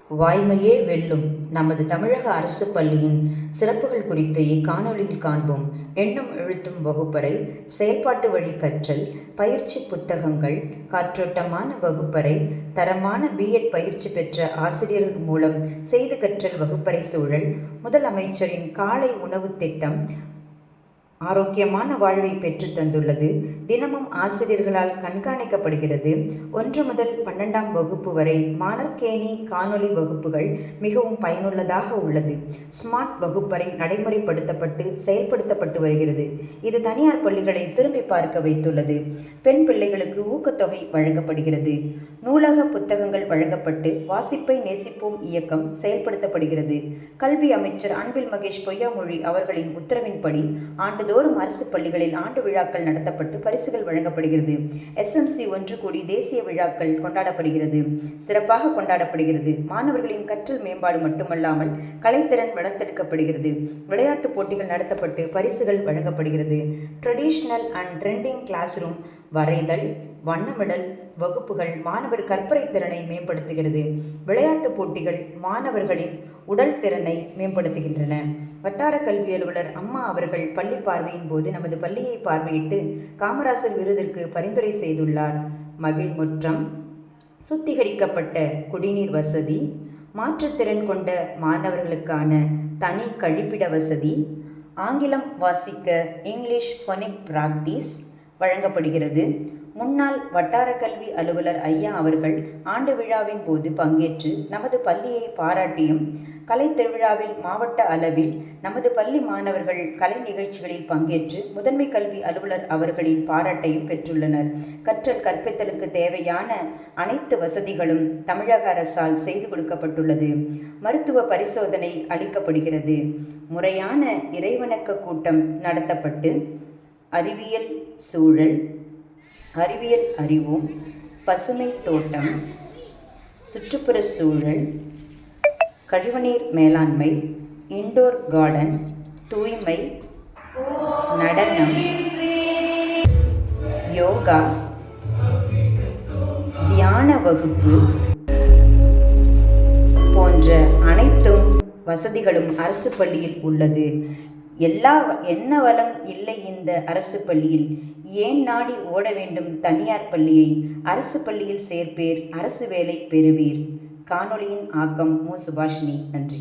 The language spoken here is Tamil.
வாய்மையே வெல்லும் நமது தமிழக அரசு பள்ளியின் சிறப்புகள் குறித்து இக்காணொளியில் காண்போம். எண்ணும் எழுத்தும் வகுப்பறை, செயல்பாட்டு வழி கற்றல், பயிற்சி புத்தகங்கள், காற்றோட்டமான வகுப்பறை, தரமான பிஎட் பயிற்சி பெற்ற ஆசிரியர்கள் மூலம் செய்து கற்றல் வகுப்பறை சூழல், முதலமைச்சரின் காலை உணவு திட்டம் ஆரோக்கியமான வாழ்வை பெற்று தந்துள்ளது. தினமும் ஆசிரியர்களால் கண்காணிக்கப்படுகிறது. 1 முதல் 12ஆம் வகுப்பு வரை மாணர்கேணி காணொலி வகுப்புகள் மிகவும் பயனுள்ளதாக உள்ளது. ஸ்மார்ட் வகுப்பறை நடைமுறைப்படுத்தப்பட்டு செயல்படுத்தப்பட்டு வருகிறது. இது தனியார் பள்ளிகளை திரும்பி பார்க்க வைத்துள்ளது. பெண் பிள்ளைகளுக்கு ஊக்கத்தொகை வழங்கப்படுகிறது. நூலக புத்தகங்கள் வழங்கப்பட்டு வாசிப்பை நேசிப்போம் இயக்கம் செயல்படுத்தப்படுகிறது. கல்வி அமைச்சர் அன்பில் மகேஷ் பொய்யாமொழி அவர்களின் உத்தரவின்படி ஆண்டுதோறும் அரசு பள்ளிகளில் ஆண்டு விழாக்கள் நடத்தப்பட்டு பரிசுகள் வழங்கப்படுகிறது. SMC ஒன்று கூடி தேசிய விழாக்கள் கொண்டாடப்படுகிறது. சிறப்பாக கொண்டாடப்படுகிறது. மாணவர்களின் கற்றல் மேம்பாடு மட்டுமல்லாமல் கலைத்திறன் வளர்த்தெடுக்கப்படுகிறது. விளையாட்டுப் போட்டிகள் நடத்தப்பட்டு பரிசுகள் வழங்கப்படுகிறது. Traditional and trending classroom, வரைதல், வண்ணமிடல் வகுப்புகள் மாணவர் கற்பனை திறனை மேம்படுத்துகிறது. விளையாட்டுப் போட்டிகள் மாணவர்களின் உடல் திறனை மேம்படுத்துகின்றன. வட்டார கல்வி அலுவலர் அம்மா அவர்கள் பள்ளி பார்வையின் போது நமது பள்ளியை பார்வையிட்டு காமராசர் விருதிற்கு பரிந்துரை செய்துள்ளார். மகிழ்முற்றம், சுத்திகரிக்கப்பட்ட குடிநீர் வசதி, மாற்றுத்திறன் கொண்ட மாணவர்களுக்கான தனி கழிப்பிட வசதி, ஆங்கிலம் வாசிக்க இங்கிலீஷ் ஃபோனிக் பிராக்டிஸ் வழங்கப்படுகிறது. முன்னாள் வட்டார கல்வி அலுவலர் ஐயா அவர்கள் ஆண்டு விழாவின் போது பங்கேற்று நமது பள்ளியை பாராட்டியும், கலை திருவிழாவில் மாவட்ட அளவில் நமது பள்ளி மாணவர்கள் கலை நிகழ்ச்சிகளில் பங்கேற்று முதன்மை கல்வி அலுவலர் அவர்களின் பாராட்டையும் பெற்றுள்ளனர். கற்றல் கற்பித்தலுக்கு தேவையான அனைத்து வசதிகளும் தமிழக அரசால் செய்து கொடுக்கப்பட்டுள்ளது. மருத்துவ பரிசோதனை அளிக்கப்படுகிறது. முறையான இறைவணக்க கூட்டம் நடத்தப்பட்டு அறிவியல் சூழல், அறிவியல் அறிவோம், பசுமை தோட்டம், சுற்றுப்புற சூழல், கழிவுநீர் மேலாண்மை, இன்டோர் கார்டன், தூய்மை, நடனம், யோகா, தியான வகுப்பு போன்ற அனைத்தும் வசதிகளும் அரசு பள்ளியில் உள்ளது. என்ன வளம் இல்லை இந்த அரசு பள்ளியில்? ஏன் நாடி ஓட வேண்டும் தனியார் பள்ளியை? அரசு பள்ளியில் சேர்ப்பேர், அரசு வேலை பெறுவீர். காணொளியின் ஆக்கம் மு. சுபாஷினி. நன்றி.